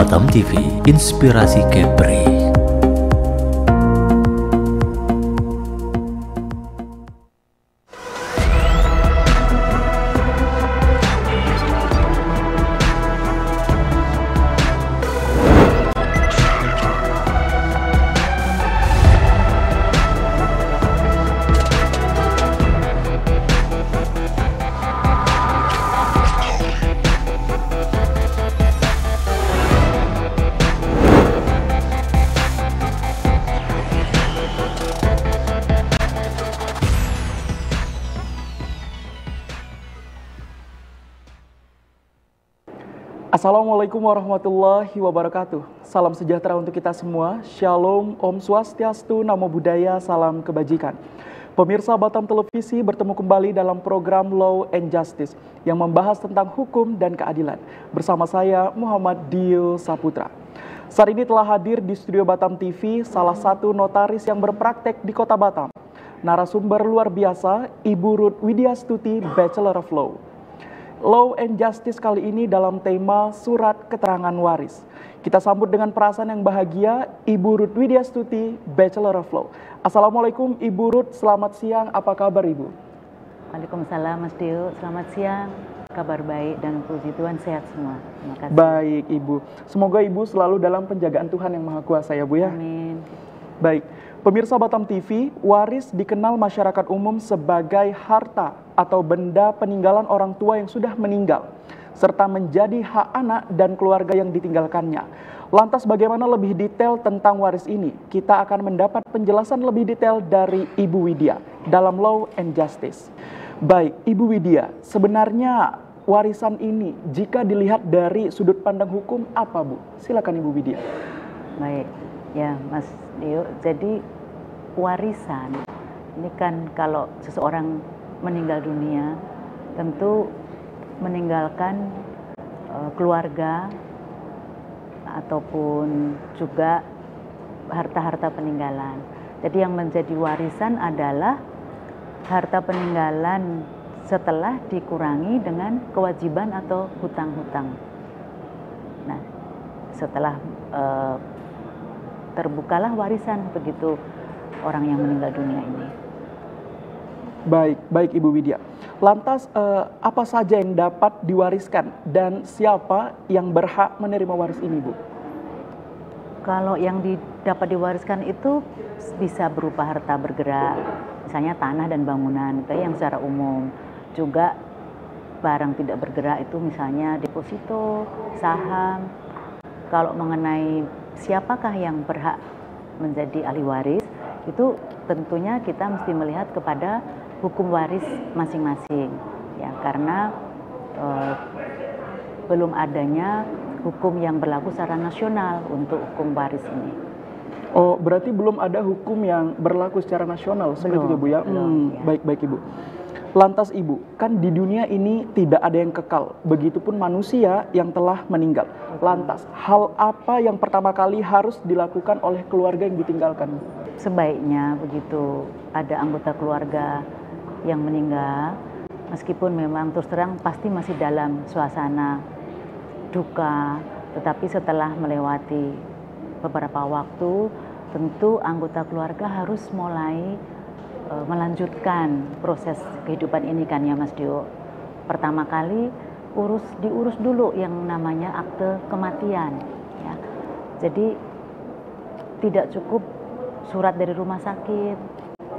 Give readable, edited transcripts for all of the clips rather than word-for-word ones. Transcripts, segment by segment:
Batam TV, inspirasi Kepri. Assalamualaikum warahmatullahi wabarakatuh. Salam sejahtera untuk kita semua. Shalom, Om Swastiastu, Namo Buddhaya, salam kebajikan. Pemirsa Batam Televisi bertemu kembali dalam program Law and Justice yang membahas tentang hukum dan keadilan. Bersama saya Muhammad Dio Saputra. Saat ini telah hadir di studio Batam TV salah satu notaris yang berpraktek di Kota Batam. Narasumber luar biasa, Ibu Ruth Widyastuti, Bachelor of Law. Law and Justice kali ini dalam tema Surat Keterangan Waris. Kita sambut dengan perasaan yang bahagia Ibu Ruth Widyastuti, Bachelor of Law. Assalamualaikum Ibu Ruth, selamat siang, apa kabar Ibu? Waalaikumsalam Mas Dio, selamat siang, kabar baik dan puji Tuhan sehat semua. Terima kasih. Baik Ibu, semoga Ibu selalu dalam penjagaan Tuhan yang Maha Kuasa ya Bu ya. Amin. Baik, pemirsa Batam TV, waris dikenal masyarakat umum sebagai harta atau benda peninggalan orang tua yang sudah meninggal, serta menjadi hak anak dan keluarga yang ditinggalkannya. Lantas bagaimana lebih detail tentang waris ini? Kita akan mendapat penjelasan lebih detail dari Ibu Widya dalam Law and Justice. Baik, Ibu Widya, sebenarnya warisan ini jika dilihat dari sudut pandang hukum apa Bu? Silakan Ibu Widya. Baik, ya Mas Dio, jadi warisan ini kan kalau seseorang meninggal dunia tentu meninggalkan keluarga ataupun juga harta-harta peninggalan. Jadi yang menjadi warisan adalah harta peninggalan setelah dikurangi dengan kewajiban atau hutang-hutang. Nah, setelah terbukalah warisan begitu orang yang meninggal dunia ini. Baik Ibu Widya. Lantas apa saja yang dapat diwariskan dan siapa yang berhak menerima waris ini Bu? Kalau yang dapat diwariskan itu bisa berupa harta bergerak, misalnya tanah dan bangunan, itu yang secara umum. Juga barang tidak bergerak itu misalnya deposito, saham. Kalau mengenai siapakah yang berhak menjadi ahli waris, itu tentunya kita mesti melihat kepada hukum waris masing-masing, ya, karena belum adanya hukum yang berlaku secara nasional untuk hukum waris ini. Oh, berarti belum ada hukum yang berlaku secara nasional seperti itu Bu ya? Ya. Baik Ibu. Lantas Ibu, kan di dunia ini tidak ada yang kekal, begitupun manusia yang telah meninggal. Lantas, hal apa yang pertama kali harus dilakukan oleh keluarga yang ditinggalkan? Sebaiknya begitu ada anggota keluarga yang meninggal, meskipun memang terus terang pasti masih dalam suasana duka, tetapi setelah melewati beberapa waktu, tentu anggota keluarga harus mulai melanjutkan proses kehidupan ini kan ya Mas Dio. Pertama kali diurus dulu yang namanya akte kematian ya. Jadi tidak cukup surat dari rumah sakit,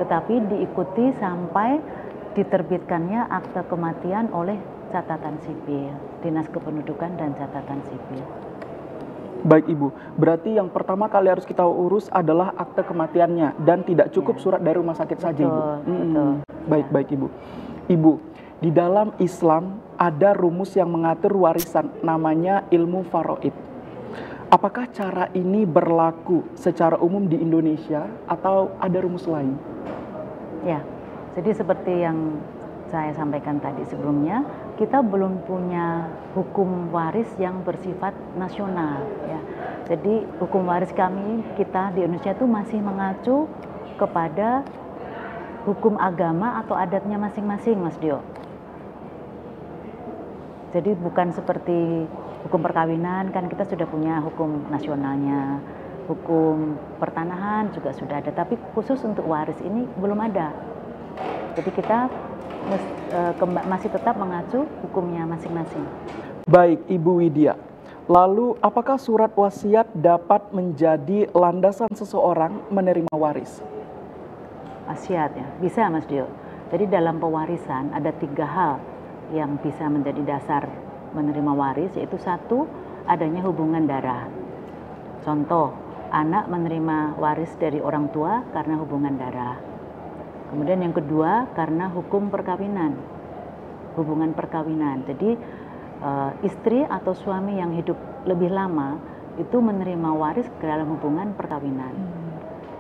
tetapi diikuti sampai diterbitkannya akte kematian oleh catatan sipil, Dinas Kependudukan dan Catatan Sipil. Baik Ibu, berarti yang pertama kali harus kita urus adalah akte kematiannya dan tidak cukup surat dari rumah sakit saja Ibu. Betul. Baik Ibu. Ibu, di dalam Islam ada rumus yang mengatur warisan, namanya ilmu faraid. Apakah cara ini berlaku secara umum di Indonesia atau ada rumus lain? Ya, jadi seperti yang saya sampaikan tadi sebelumnya, kita belum punya hukum waris yang bersifat nasional ya. Jadi hukum waris kita di Indonesia itu masih mengacu kepada hukum agama atau adatnya masing-masing Mas Dio. Jadi bukan seperti Hukum perkawinan kan kita sudah punya hukum nasionalnya, hukum pertanahan juga sudah ada, tapi khusus untuk waris ini belum ada. Jadi kita masih tetap mengacu hukumnya masing-masing. Baik, Ibu Widya. Lalu, apakah surat wasiat dapat menjadi landasan seseorang menerima waris? Wasiat ya, bisa Mas Dio. Jadi dalam pewarisan ada 3 hal yang bisa menjadi dasar menerima waris, yaitu 1, adanya hubungan darah. Contoh, anak menerima waris dari orang tua karena hubungan darah. Kemudian yang kedua, karena hukum perkawinan, hubungan perkawinan. Jadi istri atau suami yang hidup lebih lama itu menerima waris ke dalam hubungan perkawinan.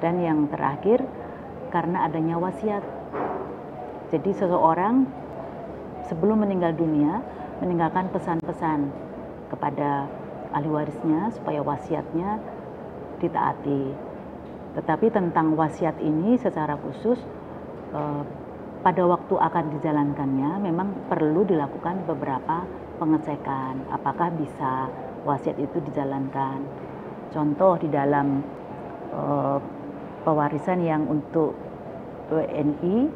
Dan yang terakhir, karena adanya wasiat. Jadi seseorang sebelum meninggal dunia meninggalkan pesan-pesan kepada ahli warisnya supaya wasiatnya ditaati. Tetapi tentang wasiat ini secara khusus pada waktu akan dijalankannya memang perlu dilakukan beberapa pengecekan apakah bisa wasiat itu dijalankan. Contoh di dalam pewarisan yang untuk WNI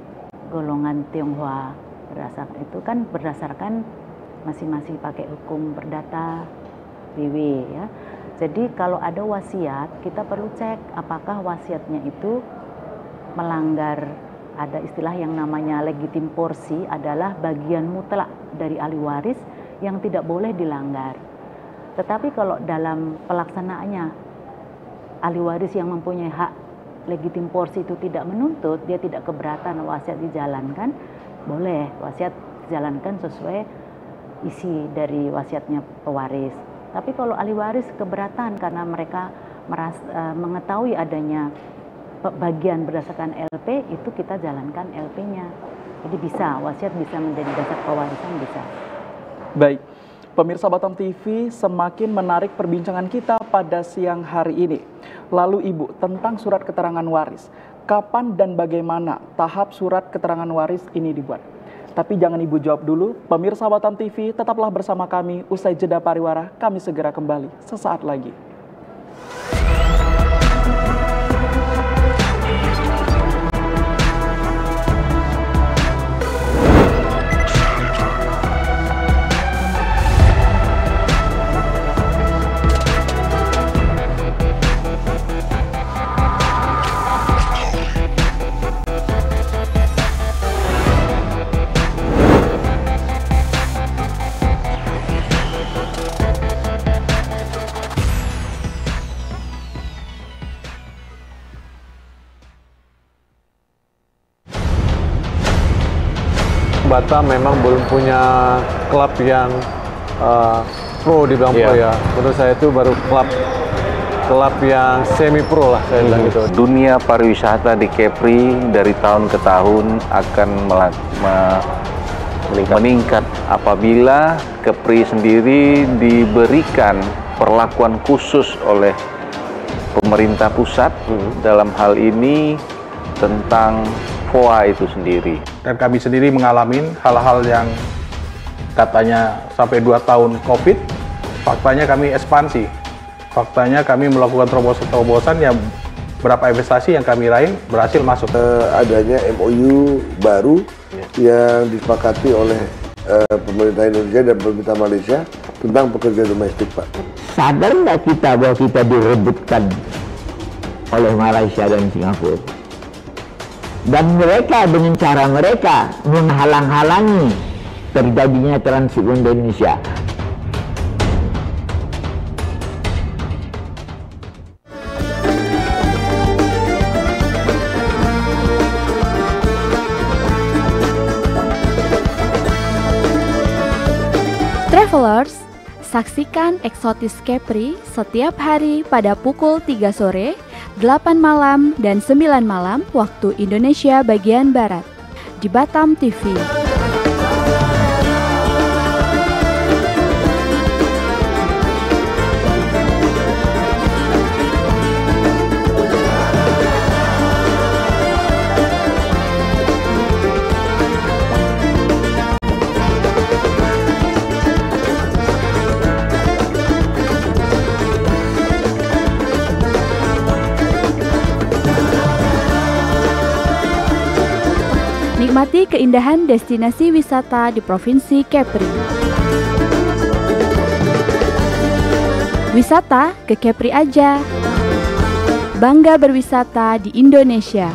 golongan Tionghoa itu kan berdasarkan masing-masing pakai hukum perdata WW ya. Jadi kalau ada wasiat kita perlu cek apakah wasiatnya itu melanggar, ada istilah yang namanya legitim porsi, adalah bagian mutlak dari ahli waris yang tidak boleh dilanggar. Tetapi kalau dalam pelaksanaannya ahli waris yang mempunyai hak legitim porsi itu tidak menuntut, dia tidak keberatan wasiat dijalankan, boleh wasiat dijalankan sesuai isi dari wasiatnya pewaris. Tapi kalau ahli waris keberatan karena mereka mengetahui adanya bagian berdasarkan LP, itu kita jalankan LP-nya. Jadi bisa, wasiat bisa menjadi dasar pewarisan, bisa. Baik, pemirsa Batam TV, semakin menarik perbincangan kita pada siang hari ini. Lalu Ibu, tentang surat keterangan waris, kapan dan bagaimana tahap surat keterangan waris ini dibuat? Tapi jangan Ibu jawab dulu, pemirsa Batam TV tetaplah bersama kami, usai jeda pariwara, kami segera kembali sesaat lagi. Batam memang belum punya klub yang pro di bidang pro ya. Menurut saya itu baru klub yang semi pro lah saya bilang gitu. Dunia pariwisata di Kepri dari tahun ke tahun akan meningkat apabila Kepri sendiri diberikan perlakuan khusus oleh pemerintah pusat dalam hal ini tentang FOA itu sendiri. Dan kami sendiri mengalami hal-hal yang katanya sampai 2 tahun COVID, faktanya kami ekspansi. Faktanya kami melakukan terobosan-terobosan yang berapa investasi yang kami raih berhasil masuk. Adanya MOU baru yang disepakati oleh pemerintah Indonesia dan pemerintah Malaysia tentang pekerja domestik, Pak. Sadar nggak kita bahwa kita direbutkan oleh Malaysia dan Singapura? Dan mereka dengan cara mereka menghalang-halangi terjadinya transit di Indonesia. Travelers, saksikan Eksotis Kepri setiap hari pada pukul 3 sore, 8 malam, dan 9 malam waktu Indonesia bagian Barat di Batam TV. Nikmati keindahan destinasi wisata di Provinsi Kepri. Wisata ke Kepri aja. Bangga berwisata di Indonesia.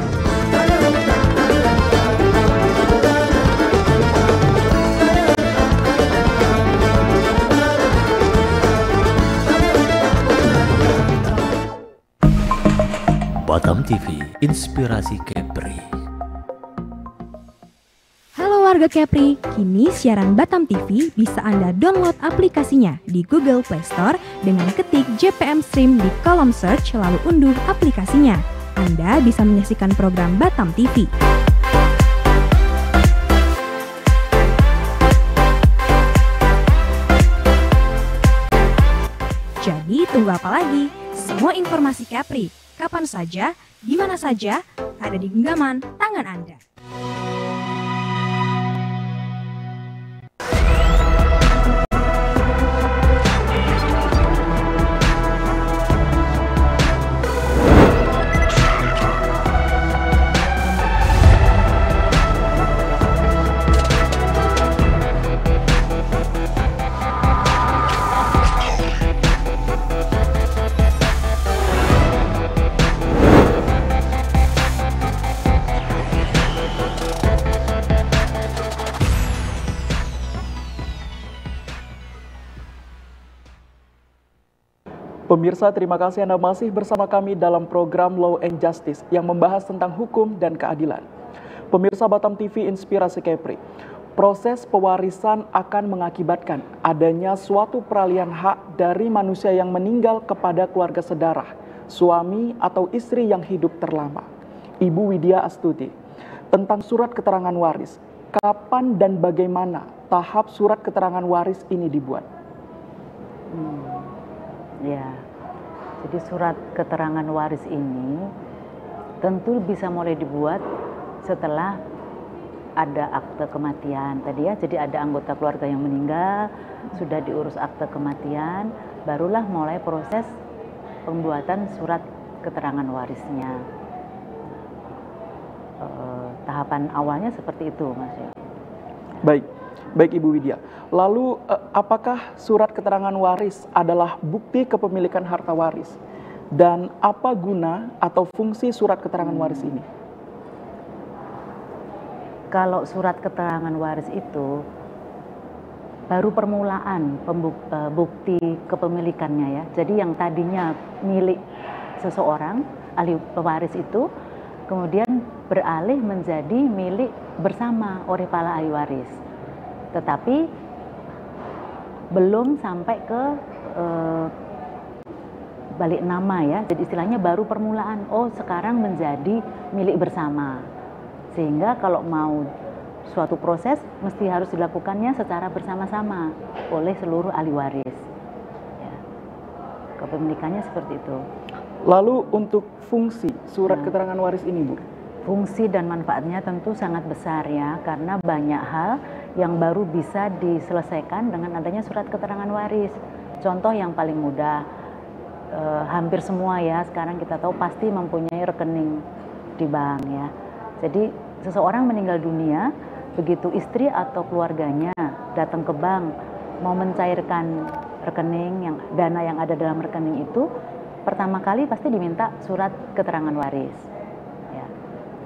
Batam TV, inspirasi Kepri. Halo warga Kepri, kini siaran Batam TV bisa Anda download aplikasinya di Google Play Store dengan ketik JPM Stream di kolom search lalu unduh aplikasinya. Anda bisa menyaksikan program Batam TV. Jadi tunggu apa lagi? Semua informasi Kepri, kapan saja, di mana saja, ada di genggaman tangan Anda. Pemirsa, terima kasih Anda masih bersama kami dalam program Law and Justice yang membahas tentang hukum dan keadilan. Pemirsa Batam TV Inspirasi Kepri, proses pewarisan akan mengakibatkan adanya suatu peralihan hak dari manusia yang meninggal kepada keluarga sedarah, suami atau istri yang hidup terlama. Ibu Widya Astuti, tentang surat keterangan waris, kapan dan bagaimana tahap surat keterangan waris ini dibuat? Ya, jadi surat keterangan waris ini tentu bisa mulai dibuat setelah ada akte kematian tadi ya. Jadi ada anggota keluarga yang meninggal, sudah diurus akte kematian, barulah mulai proses pembuatan surat keterangan warisnya. Tahapan awalnya seperti itu, Mas. Baik Ibu Widya. Lalu apakah surat keterangan waris adalah bukti kepemilikan harta waris? Dan apa guna atau fungsi surat keterangan waris ini? Kalau surat keterangan waris itu baru permulaan bukti kepemilikannya ya. Jadi yang tadinya milik seseorang, ahli pewaris itu, kemudian beralih menjadi milik bersama oleh para ahli waris. Tetapi belum sampai ke balik nama ya, jadi istilahnya baru permulaan. Oh, sekarang menjadi milik bersama, sehingga kalau mau suatu proses mesti harus dilakukannya secara bersama-sama oleh seluruh ahli waris ya. Kepemilikannya seperti itu. Lalu untuk fungsi surat keterangan waris ini, Bu? Fungsi dan manfaatnya tentu sangat besar ya, karena banyak hal yang baru bisa diselesaikan dengan adanya surat keterangan waris. Contoh yang paling mudah, hampir semua ya sekarang kita tahu pasti mempunyai rekening di bank ya. Jadi seseorang meninggal dunia, begitu istri atau keluarganya datang ke bank mau mencairkan rekening, yang dana yang ada dalam rekening itu, pertama kali pasti diminta surat keterangan waris.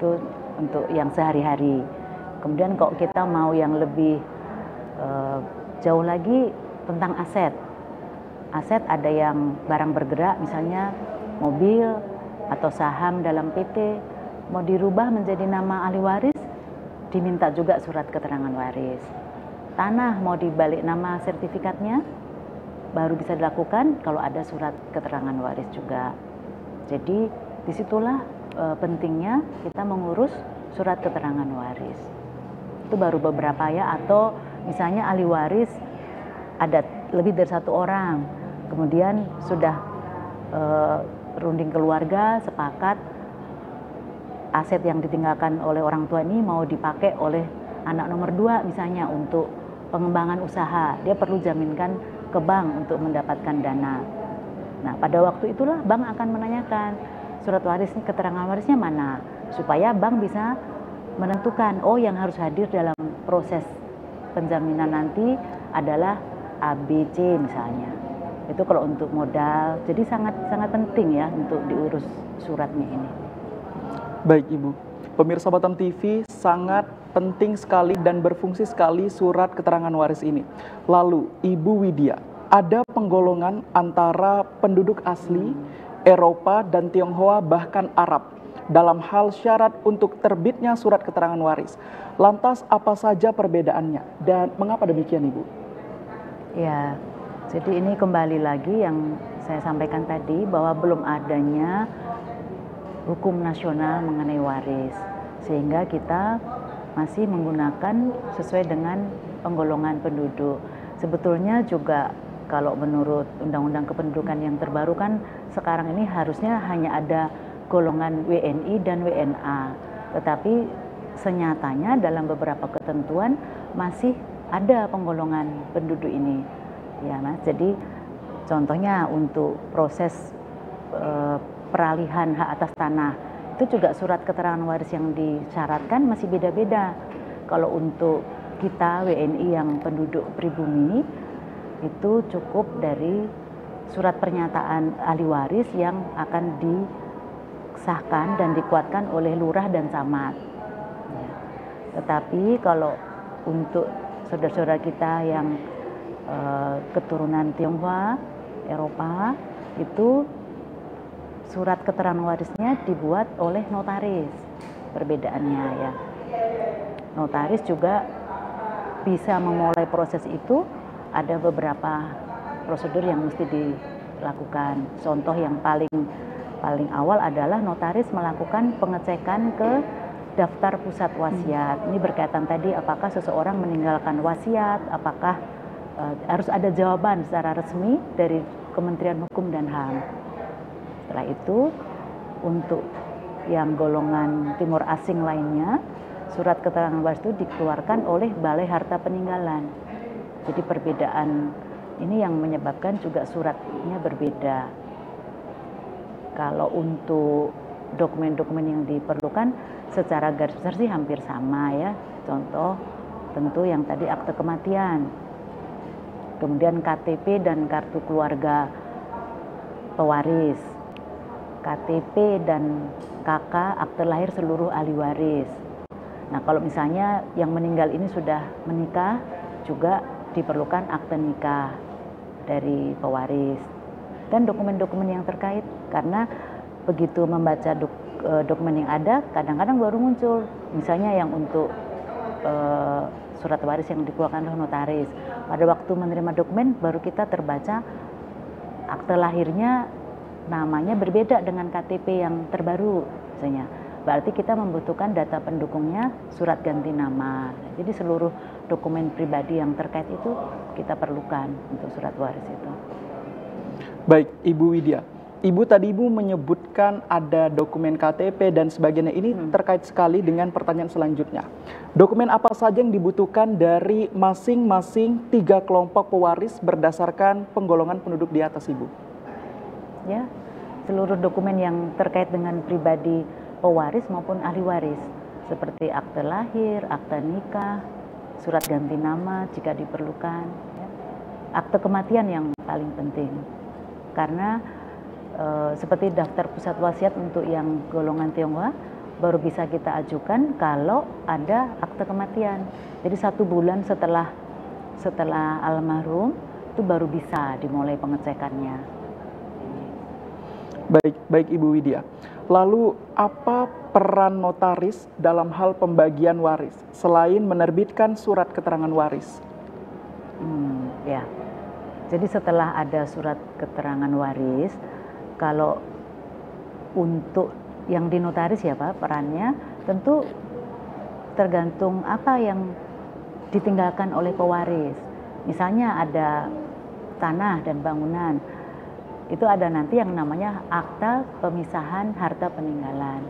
Itu untuk yang sehari-hari. Kemudian kalau kita mau yang lebih jauh lagi tentang aset. Aset ada yang barang bergerak, misalnya mobil atau saham dalam PT, mau dirubah menjadi nama ahli waris, diminta juga surat keterangan waris. Tanah mau dibalik nama sertifikatnya, baru bisa dilakukan kalau ada surat keterangan waris juga. Jadi disitulah pentingnya kita mengurus surat keterangan waris. Itu baru beberapa ya, atau misalnya ahli waris ada lebih dari satu orang, kemudian sudah runding keluarga sepakat aset yang ditinggalkan oleh orang tua ini mau dipakai oleh anak nomor 2 misalnya untuk pengembangan usaha, dia perlu jaminkan ke bank untuk mendapatkan dana. Nah, pada waktu itulah bank akan menanyakan surat waris, keterangan warisnya mana, supaya bank bisa menentukan, oh yang harus hadir dalam proses penjaminan nanti adalah ABC misalnya. Itu kalau untuk modal, jadi sangat penting ya untuk diurus suratnya ini. Baik Ibu, pemirsa Batam TV, sangat penting sekali dan berfungsi sekali surat keterangan waris ini. Lalu Ibu Widya, ada penggolongan antara penduduk asli, Eropa dan Tionghoa bahkan Arab dalam hal syarat untuk terbitnya surat keterangan waris. Lantas apa saja perbedaannya dan mengapa demikian Ibu? Ya, jadi ini kembali lagi yang saya sampaikan tadi bahwa belum adanya hukum nasional mengenai waris, sehingga kita masih menggunakan sesuai dengan penggolongan penduduk. Sebetulnya juga kalau menurut Undang-Undang Kependudukan yang terbaru kan sekarang ini harusnya hanya ada golongan WNI dan WNA, tetapi senyatanya dalam beberapa ketentuan masih ada penggolongan penduduk ini, ya Mas. Jadi contohnya untuk proses peralihan hak atas tanah itu juga surat keterangan waris yang disyaratkan masih beda-beda. Kalau untuk kita WNI yang penduduk pribumi itu cukup dari surat pernyataan ahli waris yang akan disahkan dan dikuatkan oleh lurah dan camat. Tetapi kalau untuk saudara-saudara kita yang keturunan Tionghoa, Eropa, itu surat keterangan warisnya dibuat oleh notaris. Perbedaannya ya. Notaris juga bisa memulai proses itu, ada beberapa prosedur yang mesti dilakukan. Contoh yang paling awal adalah notaris melakukan pengecekan ke daftar pusat wasiat. Ini berkaitan tadi apakah seseorang meninggalkan wasiat, apakah harus ada jawaban secara resmi dari Kementerian Hukum dan HAM. Setelah itu untuk yang golongan timur asing lainnya, surat keterangan waris itu dikeluarkan oleh Balai Harta Peninggalan. Jadi perbedaan ini yang menyebabkan juga suratnya berbeda. Kalau untuk dokumen-dokumen yang diperlukan secara garis besar sih hampir sama ya. Contoh tentu yang tadi akte kematian, kemudian KTP dan kartu keluarga pewaris, KTP dan KK akte lahir seluruh ahli waris. Nah kalau misalnya yang meninggal ini sudah menikah, juga diperlukan akte nikah dari pewaris dan dokumen-dokumen yang terkait, karena begitu membaca dokumen yang ada kadang-kadang baru muncul misalnya yang untuk surat waris yang dikeluarkan oleh notaris. Pada waktu menerima dokumen baru kita terbaca akte lahirnya namanya berbeda dengan KTP yang terbaru misalnya. Berarti kita membutuhkan data pendukungnya, surat ganti nama. Jadi seluruh dokumen pribadi yang terkait itu kita perlukan untuk surat waris itu. Baik, Ibu Widya. Ibu tadi menyebutkan ada dokumen KTP dan sebagainya. Ini terkait sekali dengan pertanyaan selanjutnya. Dokumen apa saja yang dibutuhkan dari masing-masing 3 kelompok pewaris berdasarkan penggolongan penduduk di atas, Ibu? Ya, seluruh dokumen yang terkait dengan pribadi pewaris maupun ahli waris, seperti akte lahir, akte nikah, surat ganti nama jika diperlukan, ya. Akte kematian yang paling penting, karena seperti daftar pusat wasiat untuk yang golongan Tionghoa baru bisa kita ajukan kalau ada akte kematian. Jadi 1 bulan setelah almarhum itu baru bisa dimulai pengecekannya. Baik Ibu Widya. Lalu apa peran notaris dalam hal pembagian waris selain menerbitkan surat keterangan waris? Ya, jadi setelah ada surat keterangan waris, kalau untuk yang dinotaris ya Pak, perannya tentu tergantung apa yang ditinggalkan oleh pewaris. Misalnya ada tanah dan bangunan, itu ada nanti yang namanya akta pemisahan harta peninggalan,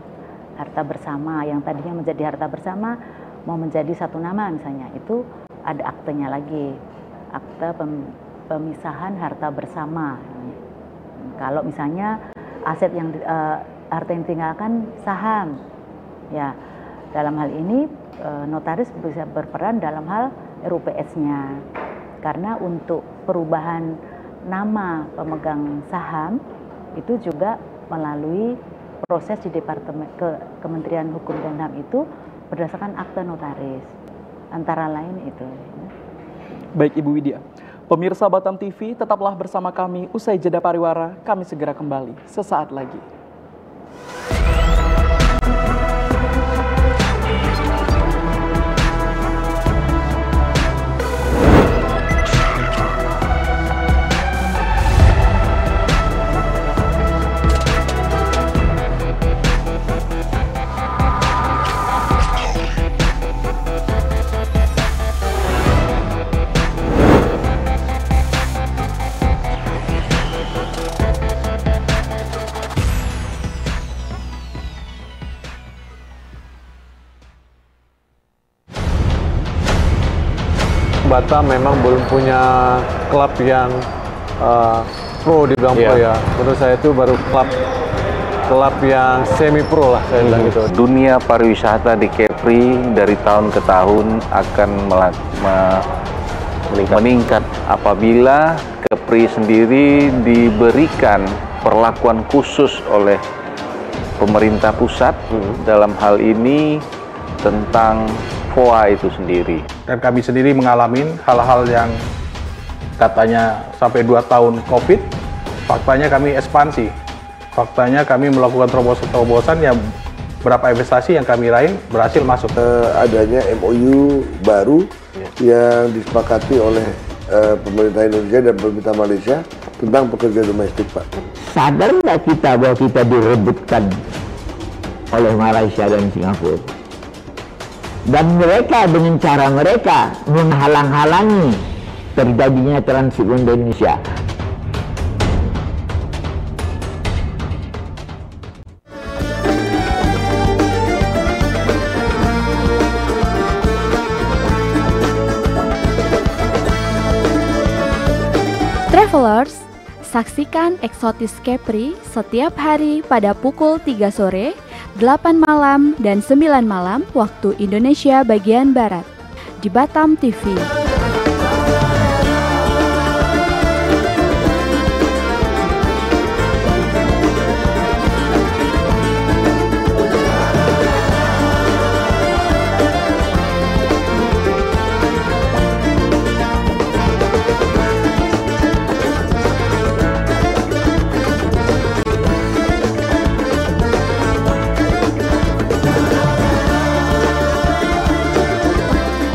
harta bersama, yang tadinya menjadi harta bersama mau menjadi satu nama misalnya, itu ada aktenya lagi, akta pemisahan harta bersama. Kalau misalnya aset yang harta yang ditinggalkan saham, ya Dalam hal ini notaris bisa berperan dalam hal RUPS-nya. Karena untuk perubahan nama pemegang saham itu juga melalui proses di Departemen Kementerian Hukum dan HAM itu berdasarkan akte notaris. Antara lain itu. Baik Ibu Widya. Pemirsa Batam TV, tetaplah bersama kami. Usai jeda pariwara, kami segera kembali sesaat lagi. Batam memang belum punya klub yang pro dibilang pro ya. Menurut saya itu baru klub yang semi pro lah saya bilang gitu. Dunia pariwisata di Kepri dari tahun ke tahun akan meningkat apabila Kepri sendiri diberikan perlakuan khusus oleh pemerintah pusat dalam hal ini tentang FOA itu sendiri. Dan kami sendiri mengalami hal-hal yang katanya sampai 2 tahun COVID, faktanya kami ekspansi. Faktanya kami melakukan terobosan-terobosan yang berapa investasi yang kami raih berhasil masuk. Adanya MOU baru yang disepakati oleh pemerintah Indonesia dan pemerintah Malaysia tentang pekerja domestik, Pak. Sadar nggak kita bahwa kita direbutkan oleh Malaysia dan Singapura? Dan mereka dengan cara mereka menghalang-halangi terjadinya transit di Indonesia. Travelers, saksikan Eksotis Kepri setiap hari pada pukul 3 sore, 8 malam, dan 9 malam waktu Indonesia bagian Barat di Batam TV.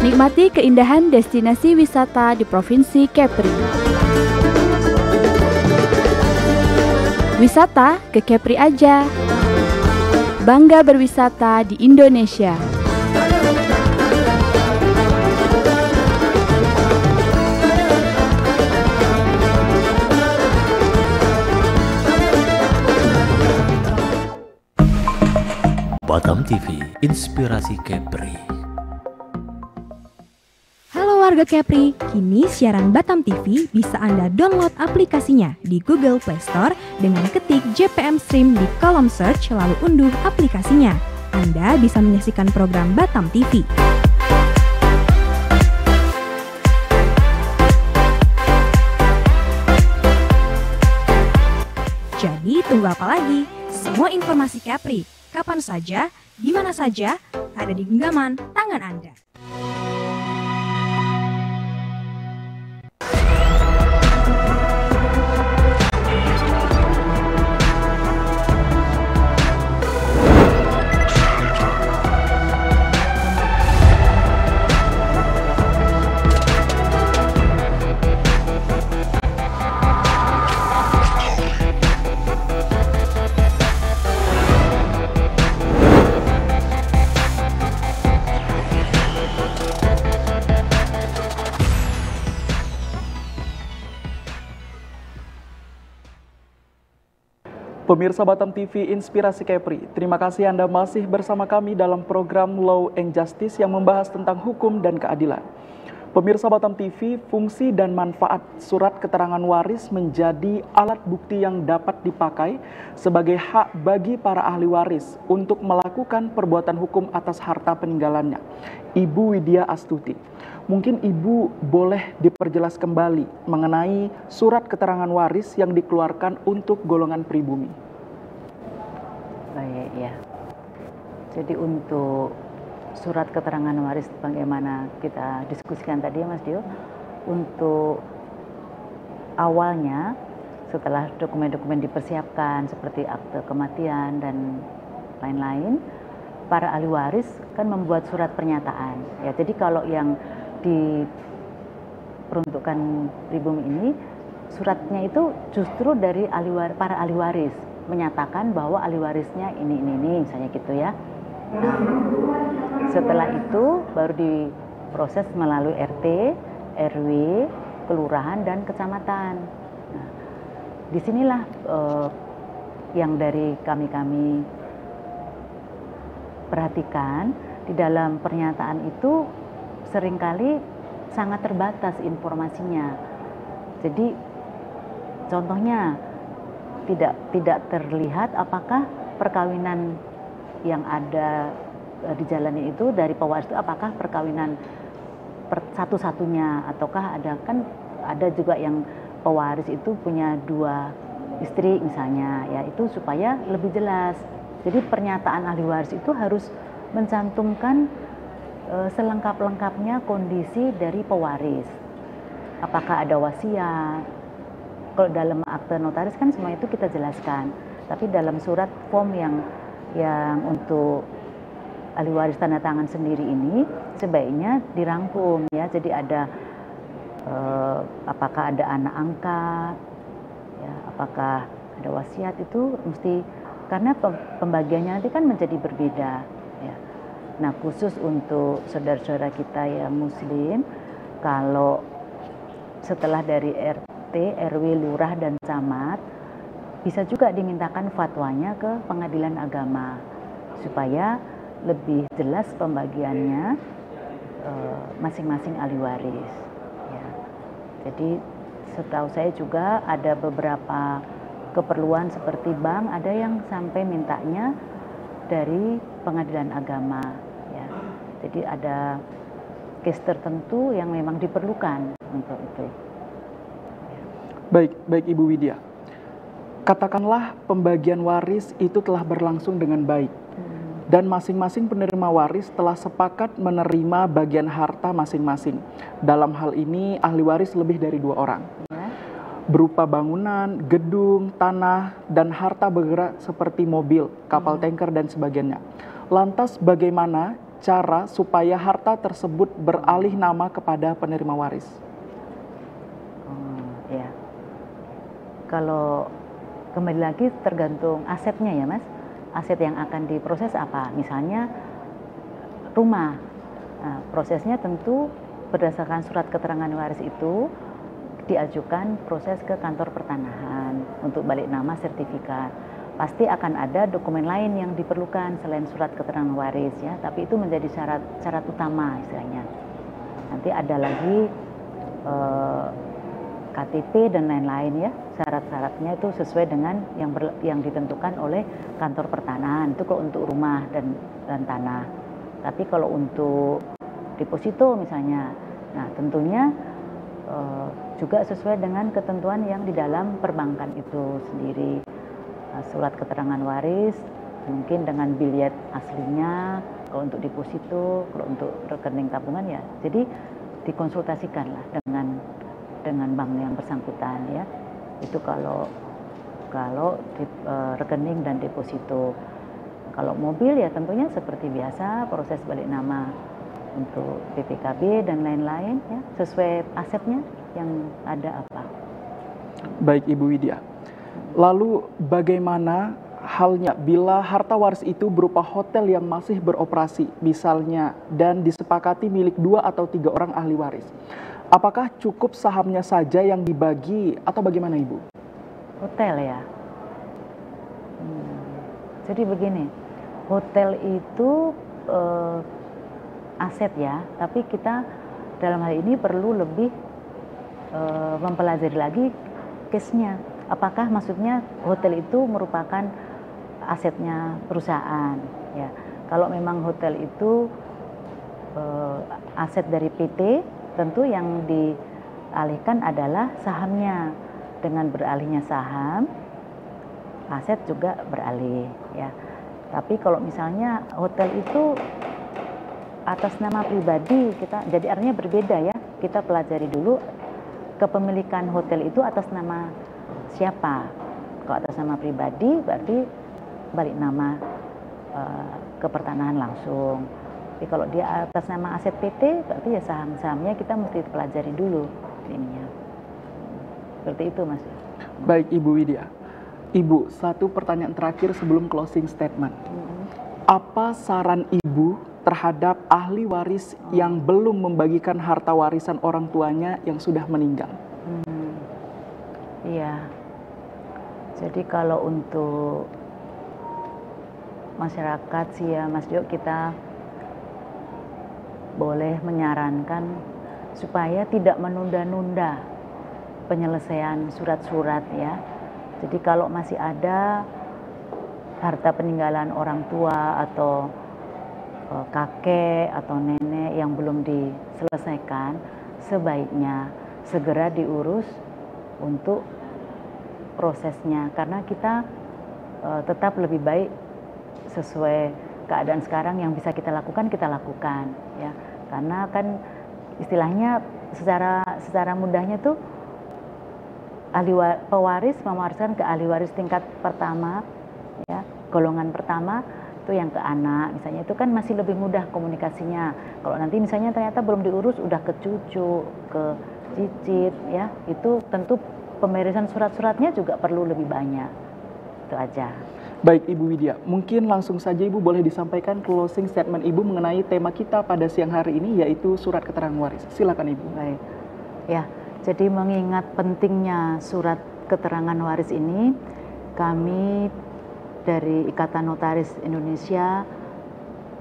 Nikmati keindahan destinasi wisata di Provinsi Kepri. Wisata ke Kepri aja. Bangga berwisata di Indonesia. Batam TV, inspirasi Kepri. Warga Kepri, kini siaran Batam TV bisa Anda download aplikasinya di Google Play Store dengan ketik JPM Stream di kolom search lalu unduh aplikasinya. Anda bisa menyaksikan program Batam TV. Jadi tunggu apa lagi? Semua informasi Kepri, kapan saja, di mana saja, ada di genggaman tangan Anda. Pemirsa Batam TV Inspirasi Kepri, terima kasih Anda masih bersama kami dalam program Law and Justice yang membahas tentang hukum dan keadilan. Pemirsa Batam TV, fungsi dan manfaat surat keterangan waris menjadi alat bukti yang dapat dipakai sebagai hak bagi para ahli waris untuk melakukan perbuatan hukum atas harta peninggalannya. Ibu Widya Astuti, mungkin Ibu boleh diperjelas kembali mengenai surat keterangan waris yang dikeluarkan untuk golongan pribumi. Baik, ya. Jadi untuk surat keterangan waris bagaimana kita diskusikan tadi ya Mas Dio, untuk awalnya setelah dokumen-dokumen dipersiapkan seperti akte kematian dan lain-lain, para ahli waris kan membuat surat pernyataan. Ya, jadi kalau yang diperuntukkan pribumi ini, suratnya itu justru dari para ahli waris menyatakan bahwa ahli warisnya ini misalnya gitu ya. Nah, setelah itu baru diproses melalui RT, RW, kelurahan dan kecamatan. Nah, disinilah yang dari kami perhatikan di dalam pernyataan itu seringkali sangat terbatas informasinya. Jadi contohnya tidak terlihat apakah perkawinan yang ada dijalani itu dari pewaris itu apakah perkawinan satu-satunya ataukah ada juga yang pewaris itu punya 2 istri misalnya, ya itu supaya lebih jelas. Jadi pernyataan ahli waris itu harus mencantumkan selengkap-lengkapnya kondisi dari pewaris. Apakah ada wasiat? Kalau dalam akte notaris kan semua itu kita jelaskan. Tapi dalam surat form yang untuk ahli waris tanda tangan sendiri ini sebaiknya dirangkum ya. Jadi ada apakah ada anak angkat, ya, apakah ada wasiat, itu mesti, karena pembagiannya nanti kan menjadi berbeda. Ya. Nah khusus untuk saudara-saudara kita yang Muslim, kalau setelah dari RT, RW, lurah dan camat, bisa juga dimintakan fatwanya ke pengadilan agama supaya lebih jelas pembagiannya masing-masing ahli waris. Ya. Jadi setahu saya juga ada beberapa keperluan seperti bank, ada yang sampai mintanya dari pengadilan agama. Ya. Jadi ada case tertentu yang memang diperlukan untuk itu. Ya. Baik Ibu Widya. Katakanlah pembagian waris itu telah berlangsung dengan baik dan masing-masing penerima waris telah sepakat menerima bagian harta masing-masing. Dalam hal ini ahli waris lebih dari 2 orang. Berupa bangunan, gedung, tanah, dan harta bergerak seperti mobil, kapal tanker dan sebagainya. Lantas bagaimana cara supaya harta tersebut beralih nama kepada penerima waris? Ya. Kalau kembali lagi tergantung asetnya ya Mas, aset yang akan diproses apa, misalnya rumah. Nah, prosesnya tentu berdasarkan surat keterangan waris itu diajukan proses ke kantor pertanahan untuk balik nama sertifikat. Pasti akan ada dokumen lain yang diperlukan selain surat keterangan waris ya, tapi itu menjadi syarat utama istilahnya. Nanti ada lagi KTP dan lain-lain ya, syarat-syaratnya itu sesuai dengan yang ditentukan oleh kantor pertanahan, itu kalau untuk rumah dan tanah. Tapi kalau untuk deposito misalnya, nah tentunya juga sesuai dengan ketentuan yang di dalam perbankan itu sendiri. Surat keterangan waris mungkin dengan bilet aslinya, kalau untuk deposito, kalau untuk rekening tabungan ya. Jadi dikonsultasikanlah dengan bank yang bersangkutan ya. Itu kalau rekening dan deposito. Kalau mobil ya tentunya seperti biasa proses balik nama untuk PPKB dan lain-lain ya, sesuai asetnya yang ada apa. Baik Ibu Widya. Lalu bagaimana halnya bila harta waris itu berupa hotel yang masih beroperasi misalnya dan disepakati milik 2 atau 3 orang ahli waris? Apakah cukup sahamnya saja yang dibagi atau bagaimana Ibu? Hotel ya. Jadi begini, hotel itu aset ya, tapi kita dalam hal ini perlu lebih mempelajari lagi case-nya. Apakah maksudnya hotel itu merupakan asetnya perusahaan? Ya, kalau memang hotel itu aset dari PT, tentu yang dialihkan adalah sahamnya. Dengan beralihnya saham, aset juga beralih. Ya, tapi kalau misalnya hotel itu atas nama pribadi, jadi artinya berbeda ya. Kita pelajari dulu kepemilikan hotel itu atas nama siapa. Kalau atas nama pribadi berarti balik nama ke pertanahan langsung. Tapi kalau dia atas nama aset PT berarti ya saham-sahamnya kita mesti pelajari dulu ininya. Seperti itu Mas. Baik Ibu Widya. Ibu, satu pertanyaan terakhir sebelum closing statement. Apa saran Ibu terhadap ahli waris yang belum membagikan harta warisan orang tuanya yang sudah meninggal? Iya. Jadi kalau untuk masyarakat sih ya Mas Jo, kita boleh menyarankan supaya tidak menunda-nunda penyelesaian surat-surat ya. Jadi kalau masih ada harta peninggalan orang tua atau kakek atau nenek yang belum diselesaikan, sebaiknya segera diurus untuk prosesnya, karena kita tetap lebih baik sesuai keadaan sekarang yang bisa kita lakukan ya, karena kan istilahnya secara mudahnya tuh pewaris mewariskan ke ahli waris tingkat pertama ya, golongan pertama itu yang ke anak misalnya, itu kan masih lebih mudah komunikasinya. Kalau nanti misalnya ternyata belum diurus udah ke cucu, ke cicit ya, itu tentu pemeriksaan surat-suratnya juga perlu lebih banyak. Itu aja. Baik Ibu Widya, mungkin langsung saja Ibu boleh disampaikan closing statement Ibu mengenai tema kita pada siang hari ini, yaitu surat keterangan waris. Silakan Ibu. Baik. Ya, jadi mengingat pentingnya surat keterangan waris ini, kami dari Ikatan Notaris Indonesia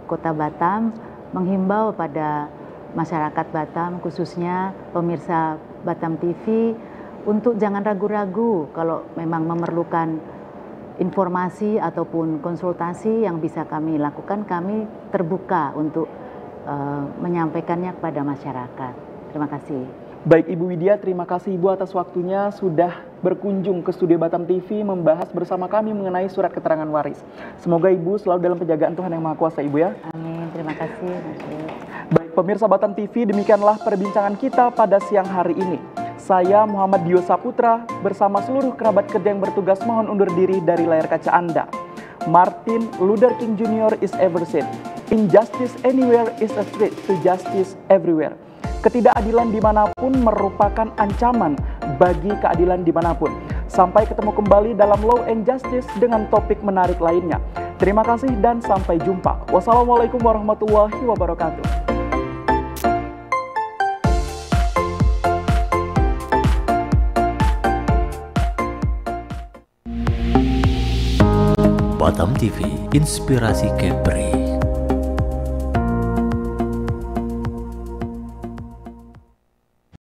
Kota Batam menghimbau pada masyarakat Batam, khususnya pemirsa Batam TV, untuk jangan ragu-ragu kalau memang memerlukan informasi ataupun konsultasi yang bisa kami lakukan. Kami terbuka untuk menyampaikannya kepada masyarakat. Terima kasih. Baik Ibu Widya, terima kasih Ibu atas waktunya sudah berkunjung ke studio Batam TV membahas bersama kami mengenai surat keterangan waris. Semoga Ibu selalu dalam penjagaan Tuhan Yang Maha Kuasa Ibu ya. Amin, terima kasih. Baik pemirsa Batam TV, demikianlah perbincangan kita pada siang hari ini. Saya Muhammad Dio Saputra bersama seluruh kerabat kerja yang bertugas mohon undur diri dari layar kaca Anda. Martin Luther King Jr. is ever said, injustice anywhere is a threat to justice everywhere. Ketidakadilan dimanapun merupakan ancaman bagi keadilan dimanapun. Sampai ketemu kembali dalam Law and Justice dengan topik menarik lainnya. Terima kasih dan sampai jumpa. Wassalamualaikum warahmatullahi wabarakatuh. Batam TV, inspirasi Kepri.